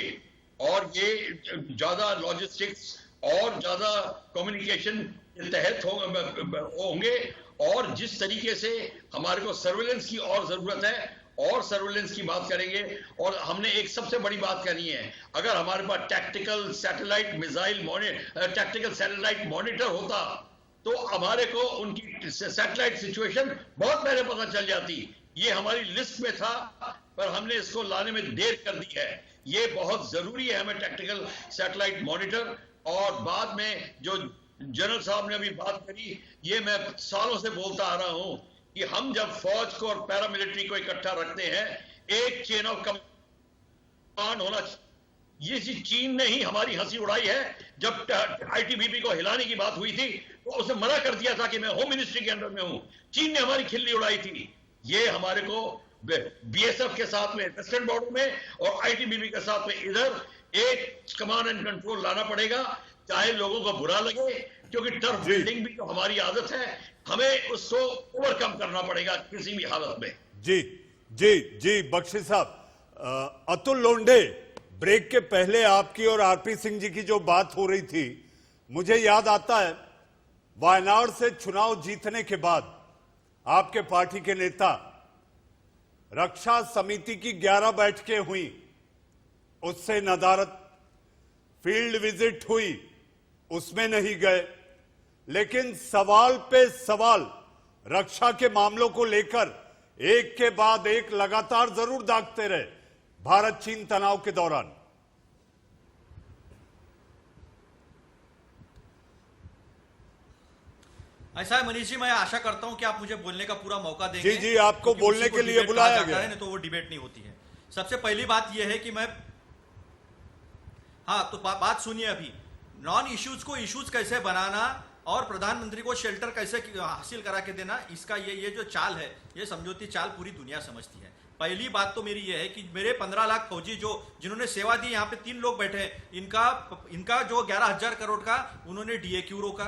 और ये ज्यादा लॉजिस्टिक्स और ज्यादा कम्युनिकेशन के तहत होंगे। और जिस तरीके से हमारे को सर्वेलेंस की और जरूरत है, और सर्वेलेंस की बात करेंगे। और हमने एक सबसे बड़ी बात करनी है, अगर हमारे पास tactical satellite missile tactical satellite monitor होता तो हमारे को उनकी सैटेलाइट सिचुएशन बहुत पहले पता चल जाती। ये हमारी लिस्ट में था, पर हमने इसको लाने में देर कर दी है। ये बहुत जरूरी है हमें टैक्टिकल सैटेलाइट मॉनिटर। और बाद में जो जनरल साहब ने अभी बात करी, ये मैं सालों से बोलता आ रहा हूं कि हम जब फौज को और पैरामिलिट्री को इकट्ठा रखते हैं, एक चेन ऑफ कमांड होना। ये चीन ने ही हमारी हंसी उड़ाई है। जब आईटीबीपी को हिलाने की बात हुई थी तो उसने मना कर दिया था कि मैं होम मिनिस्ट्री के अंडर में हूं। चीन ने हमारी खिल्ली उड़ाई थी। ये हमारे को बीएसएफ के साथ में वेस्टर्न बॉर्डर में और आईटीबीपी के साथ में इधर एक कमांड एंड कंट्रोल लाना पड़ेगा, चाहे लोगों को बुरा लगे, क्योंकि टर्फ बिल्डिंग भी तो हमारी आदत है, हमें उसको ओवरकम करना पड़ेगा किसी भी हालत में। जी जी जी बख्शी साहब, अतुल लोंढे, ब्रेक के पहले आपकी और आरपी सिंह जी की जो बात हो रही थी, मुझे याद आता है वायनाड से चुनाव जीतने के बाद आपके पार्टी के नेता, रक्षा समिति की 11 बैठकें हुई, उससे नदारत, फील्ड विजिट हुई, उसमें नहीं गए, लेकिन सवाल पे सवाल रक्षा के मामलों को लेकर एक के बाद एक लगातार जरूर दागते रहे भारत चीन तनाव के दौरान। ऐसा है मनीष जी, मैं आशा करता हूं कि आप मुझे बोलने का पूरा मौका देंगे। जी जी, आपको बोलने के लिए बुलाया गया है, नहीं तो वो डिबेट नहीं होती है। सबसे पहली बात यह है कि मैं, हाँ तो बात सुनिए अभी, नॉन इश्यूज को इश्यूज कैसे बनाना और प्रधानमंत्री को शेल्टर कैसे हासिल करा के देना, इसका ये जो चाल है, ये समझौती चाल पूरी दुनिया समझती है। पहली बात तो मेरी ये है कि मेरे 15 लाख फौजी जिन्होंने सेवा दी, यहाँ पे 3 लोग बैठे हैं, इनका जो 11,000 करोड़ का उन्होंने डीएक्यू रोका,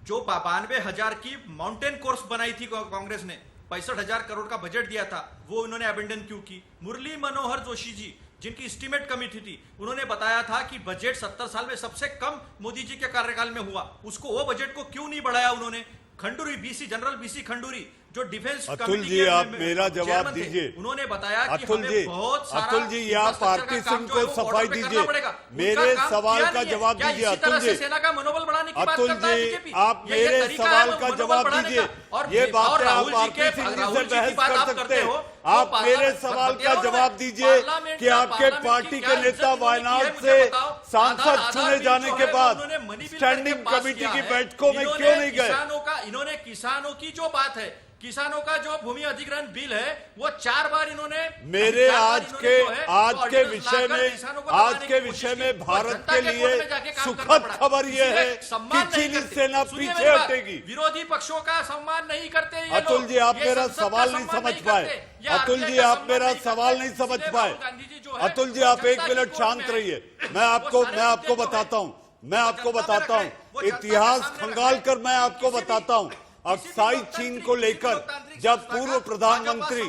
जो 92,000 की माउंटेन कोर्स बनाई थी कांग्रेस ने, 65,000 करोड़ का बजट दिया था, वो उन्होंने अबेंडन क्यों की। मुरली मनोहर जोशी जी, जिनकी एस्टीमेट कमेटी थी, उन्होंने बताया था कि बजट 70 साल में सबसे कम मोदी जी के कार्यकाल में हुआ, उसको वो बजट को क्यों नहीं बढ़ाया उन्होंने। Khanduri BC, general BC Khanduri, जो डिफेंस अतुल जी आप मेरा जवाब दीजिए। उन्होंने बताया कि अतुल जी, अतुल जी आप आरपी सिंह को सफाई दीजिए, मेरे सवाल का जवाब दीजिए। अतुल जी, सेना का मनोबल बढ़ाने की बात अतुल करता है जी बीजेपी। आप मेरे सवाल का जवाब दीजिए। ये बात आप आरपी सिंह जी से बहस कर सकते हैं, आप मेरे सवाल का जवाब दीजिए कि आपके पार्टी के नेता वायनाड से सांसद चुने जाने के बाद स्टैंडिंग कमेटी की बैठकों में क्यों नहीं गए। इन्होंने किसानों की जो बात है, किसानों का जो भूमि अधिग्रहण बिल है, वो 4 बार इन्होंने मेरे आज के विषय में भारत के लिए सुखद खबर यह है कि चीनी सेना पीछे हटेगी। विरोधी पक्षों का सम्मान नहीं करते। अतुल जी आप मेरा सवाल नहीं समझ पाए। अतुल जी आप मेरा सवाल नहीं समझ पाए। अतुल जी आप 1 मिनट शांत रहिए, मैं आपको बताता हूं, इतिहास खंगाल कर मैं आपको बताता हूं। अक्साई चीन को लेकर जब पूर्व प्रधानमंत्री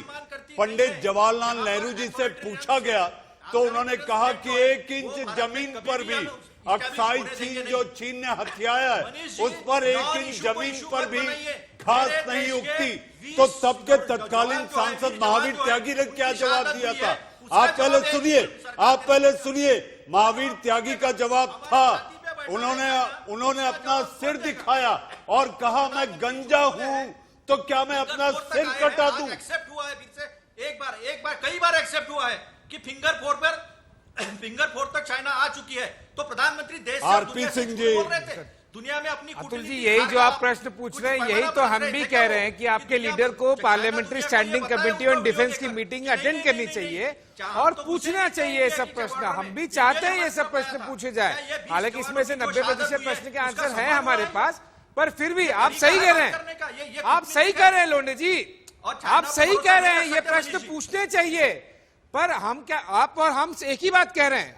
पंडित जवाहरलाल नेहरू जी से पूछा गया तो उन्होंने कहा कि 1 इंच जमीन पर भी अक्साई चीन जो चीन ने हथियाया है, उस पर 1 इंच जमीन पर भी घास नहीं उगती। तो तब के तत्कालीन सांसद महावीर त्यागी ने क्या जवाब दिया था, आप पहले सुनिए। महावीर त्यागी का जवाब था, उन्होंने अपना सिर दिखाया और कहा मैं गंजा हूं तो क्या मैं अपना सिर कटा दूं। एक्सेप्ट हुआ है फिर से, एक बार कई बार एक्सेप्ट हुआ है कि फिंगर फोर तक चाइना आ चुकी है। तो प्रधानमंत्री देश आरपी सिंह जी, दुनिया में अपनी अतुल जी यही जो आप प्रश्न पूछ रहे हैं, यही तो हम भी कह रहे हैं कि आपके लीडर को parliamentary standing committee on defence की मीटिंग अटेंड करनी चाहिए और पूछना चाहिए ये सब प्रश्न। हम भी चाहते हैं ये सब प्रश्न पूछे जाए, हालांकि इसमें से 90% प्रश्न के आंसर है हमारे पास, पर फिर भी आप सही कह रहे हैं, आप सही कह रहे हैं लोंढे जी, आप सही कह रहे हैं, ये प्रश्न पूछने चाहिए। पर हम क्या, आप और हम एक ही बात कह रहे हैं,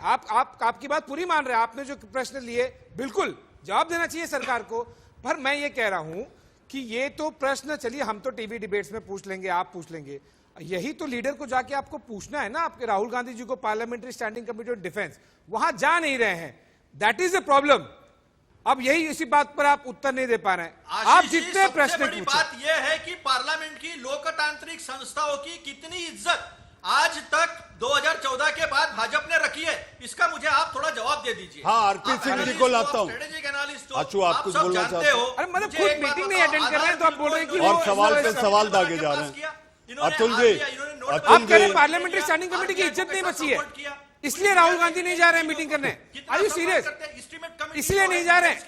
आपकी बात पूरी मान रहे हैं। आपने जो प्रश्न लिए बिल्कुल जवाब देना चाहिए सरकार को, पर मैं ये कह रहा हूं कि ये तो प्रश्न, चलिए हम तो टीवी डिबेट्स में पूछ लेंगे, आप पूछ लेंगे, यही तो लीडर को जाके आपको पूछना है ना। आपके राहुल गांधी जी को parliamentary standing committee on defence वहां जा नहीं रहे हैं, दैट इज द प्रॉब्लम। अब यही इसी बात पर आप उत्तर नहीं दे पा रहे हैं। आप जितने प्रश्न पूछे, बात यह है कि पार्लियामेंट की लोकतांत्रिक संस्थाओं की कितनी इज्जत आज तक 2014 के बाद भाजपा ने रखी है, इसका मुझे आप थोड़ा जवाब दे दीजिए। हाँ, आरपी सिंह जी को लाता हूँ। अच्छू आप कुछ बोलना चाहते हो? अरे मतलब खुद मीटिंग नहीं अटेंड कर रहे हैं तो आप बोल रहे हैं कि और सवाल पे सवाल दागे जा रहे हैं। अतुल जी, आप कह रहे हैं पार्लियामेंट्री स्टैंडिंग कमेटी की इज्जत नहीं बची है, इसलिए राहुल गांधी नहीं जा रहे हैं मीटिंग करने। Are you serious? इसलिए नहीं जा रहे हैं,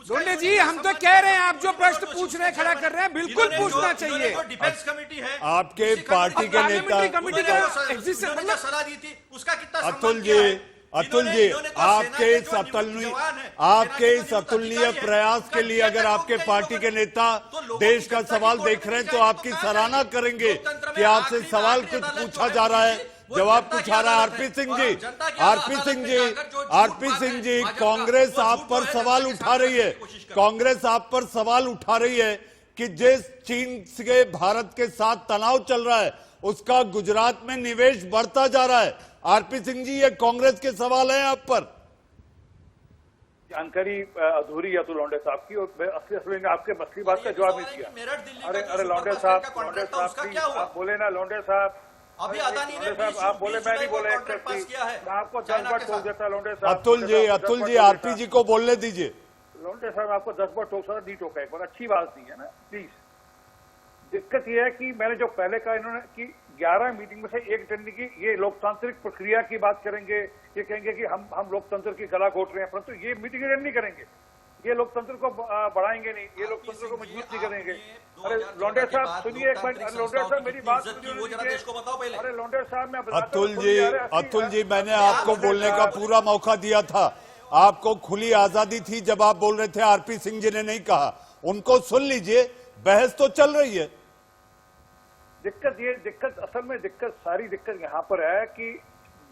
लोंडे जी, हम तो कह रहे हैं आप जो प्रश्न पूछ रहे हैं, खड़ा कर रहे हैं, बिल्कुल पूछना चाहिए। डिफेंस कमेटी है, आपके पार्टी के नेता कमेटी का एग्जिस्टेंस मतलब सलाह दी थी, उसका कितना अतुल जी, आपके इस अतुलनीय प्रयास के लिए अगर आपके पार्टी के नेता देश का सवाल देख रहे हैं तो आपकी सराहना करेंगे कि आपसे सवाल कुछ पूछा जा रहा है, जवाब कुछ आ रहा है। आरपी सिंह जी, कांग्रेस आप पर सवाल उठा रही है, कांग्रेस आप पर सवाल उठा रही है कि जिस चीन के भारत के साथ तनाव चल रहा है उसका गुजरात में निवेश बढ़ता जा रहा है। आरपी सिंह जी, ये कांग्रेस के सवाल हैं आप पर। जानकारी अधूरी है तो लौंडे साहब की, और असली ने आपके मसली बात का जवाब नहीं दिया। अरे लौंडे साहब, आप बोले ना लौंडे साहब, अभी अदानी ने आप बोले, मैं नहीं बोले, मैं आपको 10 बार टोक देता लौंडे साहब। अतुल जी आरपी जी को बोलने दीजिए। लौंडे साहब आपको 10 बार टोक सकता, नहीं टोका, एक बार अच्छी बात नहीं है ना, प्लीज। दिक्कत यह है कि मैंने जो पहले कहा इन्होंने कि 11 मीटिंग में से एक अटेंड की, ये लोकतांत्रिक प्रक्रिया की बात करेंगे, ये कहेंगे कि हम लोकतंत्र की गला घोट रहे हैं, परंतु ये मीटिंग अटेंड नहीं करेंगे, ये लोकतंत्र को बढ़ाएंगे नहीं, ये लोकतंत्र को मजबूत नहीं करेंगे। अरे लौंडे साहब सुनिए एक मिनट, लौंडे साहब मेरी बात सुनिए। अरे लौंडे साहब, मैं अतुल जी, मैंने आपको बोलने का पूरा मौका दिया था, आपको खुली आजादी थी जब आप बोल रहे थे। आरपी सिंह जी ने नहीं कहा, उनको सुन लीजिए, बहस तो चल रही है। दिक्कत असल में सारी दिक्कत यहाँ पर है कि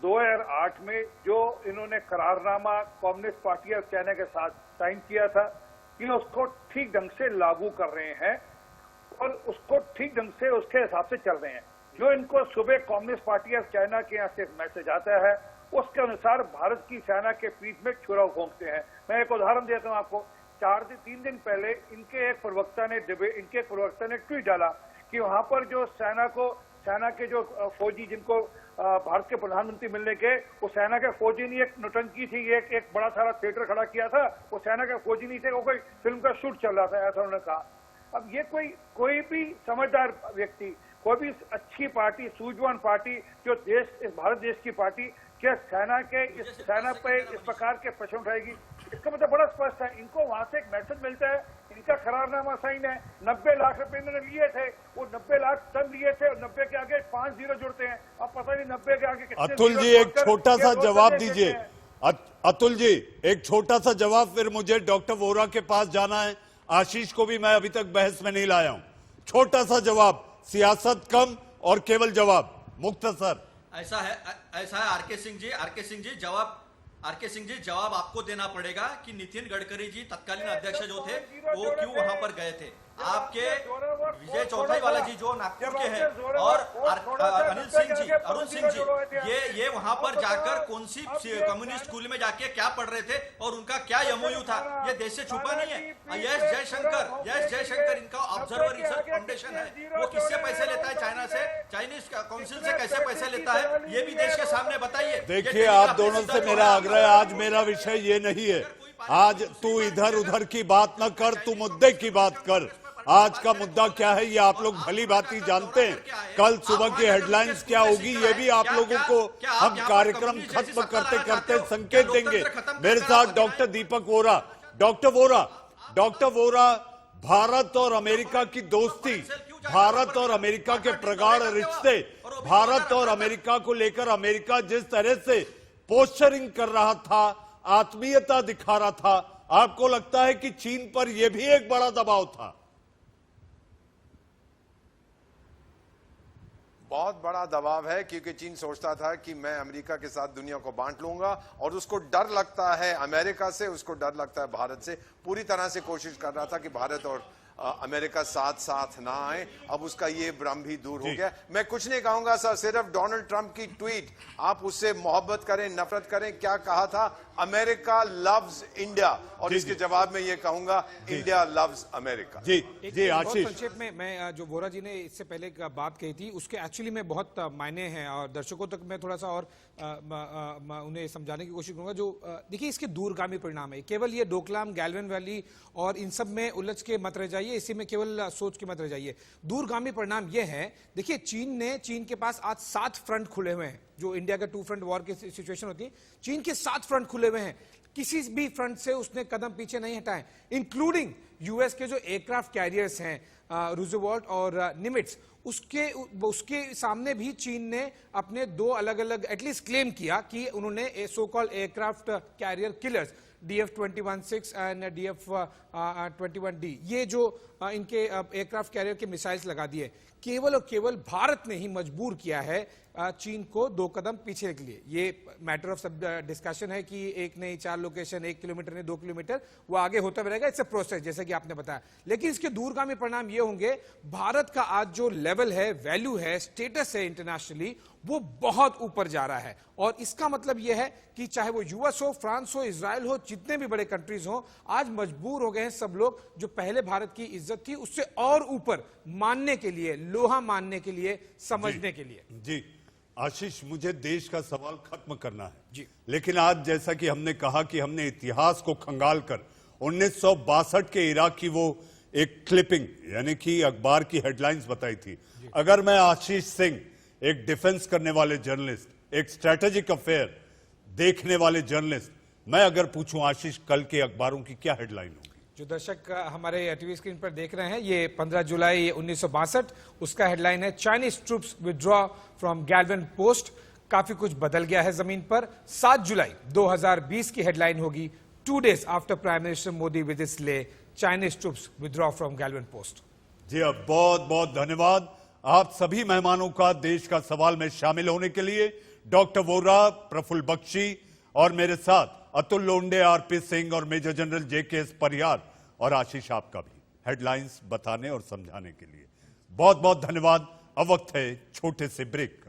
2008 में जो इन्होंने करारनामा कम्युनिस्ट पार्टी ऑफ चाइना के साथ साइन किया था, ये उसको ठीक ढंग से लागू कर रहे हैं और उसको ठीक ढंग से उसके हिसाब से चल रहे हैं। जो इनको सुबह कम्युनिस्ट पार्टी ऑफ चाइना के यहाँ से मैसेज आता है, उसके अनुसार भारत की सेना के पीठ में छुरा घोंपते हैं। मैं एक उदाहरण देता हूँ आपको। 3 दिन पहले इनके एक प्रवक्ता ने ट्वीट डाला कि वहां पर जो सेना के जो फौजी जिनको भारत के प्रधानमंत्री मिलने के, वो सेना के फौजी नहीं, एक नौटंकी थी, एक बड़ा सारा थिएटर खड़ा किया था, वो सेना के फौजी नहीं थे, वो कोई फिल्म का शूट चल रहा था, ऐसा उन्होंने कहा। अब ये कोई भी समझदार व्यक्ति, कोई भी अच्छी पार्टी, सूझवान पार्टी, जो इस भारत देश की पार्टी क्या सेना पे इस प्रकार के प्रश्न उठाएगी? इसका मतलब बड़ा स्पष्ट है, इनको वहां से एक मैसेज मिलता है, इनका करारनामा साइन है, 90 लाख रुपए इन्होंने लिए थे, वो 90 लाख तब लिए थे और 90 के आगे 5 जीरो जुड़ते हैं, अब पता नहीं 90 के आगे कितने। अतुल जी एक छोटा सा जवाब दीजिए। अतुल जी एक छोटा सा जवाब, फिर मुझे डॉक्टर वोरा के पास जाना है। आशीष को भी मैं अभी तक बहस में नहीं लाया हूं। छोटा सा जवाब, सियासत कम और केवल जवाब, मुख्तसर। ऐसा है आरके सिंह जी, जवाब आपको देना पड़ेगा कि नितिन गडकरी जी तत्कालीन अध्यक्ष जो थे वो क्यों वहां पर गए थे। आपके विजय चौधरी वाला जी जो नागपुर के हैं और अरुण सिंह जी ये वहां पर जाकर कौन सी कम्युनिस्ट स्कूल में जाके क्या पढ़ रहे थे और उनका क्या एमओयू था, ये देश से छुपा नहीं है। यस जयशंकर इनका ऑब्जर्वर रिसर्च फाउंडेशन है, वो किससे पैसे लेता है चाइना से, चाइनीज काउंसिल से कैसे पैसे लेता है, ये भी देश के सामने बताइए। देखिए आप दोनों से मेरा आग्रह, आज मेरा विषय ये नहीं है, आज तू इधर उधर की बात न कर, तू मुद्दे की बात कर। आज का मुद्दा क्या है ये आप लोग भली भांति जानते हैं। कल सुबह की हेडलाइंस क्या होगी ये भी आप लोगों को हम कार्यक्रम खत्म करते करते संकेत देंगे। मेरे साथ डॉक्टर दीपक वोरा। डॉक्टर वोरा, भारत और अमेरिका की दोस्ती, भारत और अमेरिका के प्रगाढ़ रिश्ते, भारत और अमेरिका को लेकर अमेरिका जिस तरह से पोस्चरिंग कर रहा था, आत्मीयता दिखा रहा था, आपको लगता है कि चीन पर यह भी एक बड़ा दबाव था? बहुत बड़ा दबाव है, क्योंकि चीन सोचता था कि मैं अमेरिका के साथ दुनिया को बांट लूंगा, और उसको डर लगता है अमेरिका से, उसको डर लगता है भारत से। पूरी तरह से कोशिश कर रहा था कि भारत और अमेरिका साथ ना आए। अब उसका ये भ्रम भी दूर हो गया। मैं कुछ नहीं कहूंगा सर, सिर्फ डोनाल्ड ट्रंप की ट्वीट, आप उससे मोहब्बत करें नफरत करें, क्या कहा था, अमेरिका लव्स इंडिया, और इसके जवाब में ये कहूंगा इंडिया लव्स अमेरिका। जी आशीष, संक्षेप में मैं जो वोरा जी ने इससे पहले एक बात कही थी उसके एक्चुअली में बहुत मायने हैं, और दर्शकों तक मैं थोड़ा सा और उन्हें समझाने की कोशिश करूंगा। जो देखिए इसके दूरगामी परिणाम है, केवल ये डोकलाम, गैल्वन वैली और इन सब में उलझ के मत रह जाइए, इसी में केवल सोच के मत रह जाइए। दूरगामी परिणाम ये है, देखिए चीन के पास आज 7 फ्रंट खुले हुए हैं। जो इंडिया का 2 फ्रंट वॉर की सिचुएशन होती है, चीन के 7 फ्रंट खुले हुए हैं। किसी भी फ्रंट से उसने कदम पीछे नहीं हटाए, इंक्लूडिंग यूएस के जो एयरक्राफ्ट कैरियर्स हैं रूजवेल्ट और निमिट्स, उसके सामने भी चीन ने अपने दो अलग अलग एटलीस्ट क्लेम किया कि उन्होंने so called aircraft carrier killers DF-21-6 and DF-21D, ये जो इनके एयरक्राफ्ट कैरियर के मिसाइल्स लगा दिए। केवल और केवल भारत ने ही मजबूर किया है चीन को 2 कदम पीछे के लिए। ये मैटर ऑफ सब डिस्कशन है कि एक नहीं 4 लोकेशन, 1 किलोमीटर नहीं 2 किलोमीटर, वो आगे होता रहेगा। इट्स अ प्रोसेस, जैसे कि आपने बताया। लेकिन इसके दूरगामी परिणाम ये होंगे, भारत का आज जो लेवल है, वैल्यू है, स्टेटस है इंटरनेशनली, वो बहुत ऊपर जा रहा है। और इसका मतलब यह है कि चाहे वो यूएस हो, फ्रांस हो, इजराइल हो, जितने भी बड़े कंट्रीज हो, आज मजबूर हो गए हैं सब लोग जो पहले भारत की इज्जत थी उससे और ऊपर मानने के लिए, लोहा मानने के लिए, समझने के लिए। जी आशीष, मुझे देश का सवाल खत्म करना है जी। लेकिन आज जैसा कि हमने कहा कि हमने इतिहास को खंगाल कर 1962 के इराक की वो एक क्लिपिंग यानी कि अखबार की हेडलाइंस बताई थी। अगर मैं आशीष सिंह, एक डिफेंस करने वाले जर्नलिस्ट, एक स्ट्रेटेजिक अफेयर देखने वाले जर्नलिस्ट, मैं अगर पूछूं आशीष कल के अखबारों की क्या हेडलाइन होगी? जो दर्शक हमारे टीवी स्क्रीन पर देख रहे हैं, ये 15 जुलाई 1962, उसका हेडलाइन है Chinese troops withdraw from Galwan post. काफी कुछ बदल गया है जमीन पर। 7 जुलाई 2020 की हेडलाइन होगी 2 days after prime minister Modi visits Leh, Chinese troops withdraw from Galwan post. जी अब बहुत बहुत धन्यवाद आप सभी मेहमानों का देश का सवाल में शामिल होने के लिए। डॉक्टर वोरा, प्रफुल्ल बख्शी और मेरे साथ अतुल लोंडे, आरपी सिंह और मेजर जनरल JKS परिहार और आशीष आपका भी हेडलाइंस बताने और समझाने के लिए बहुत बहुत धन्यवाद। अब वक्त है छोटे से ब्रेक।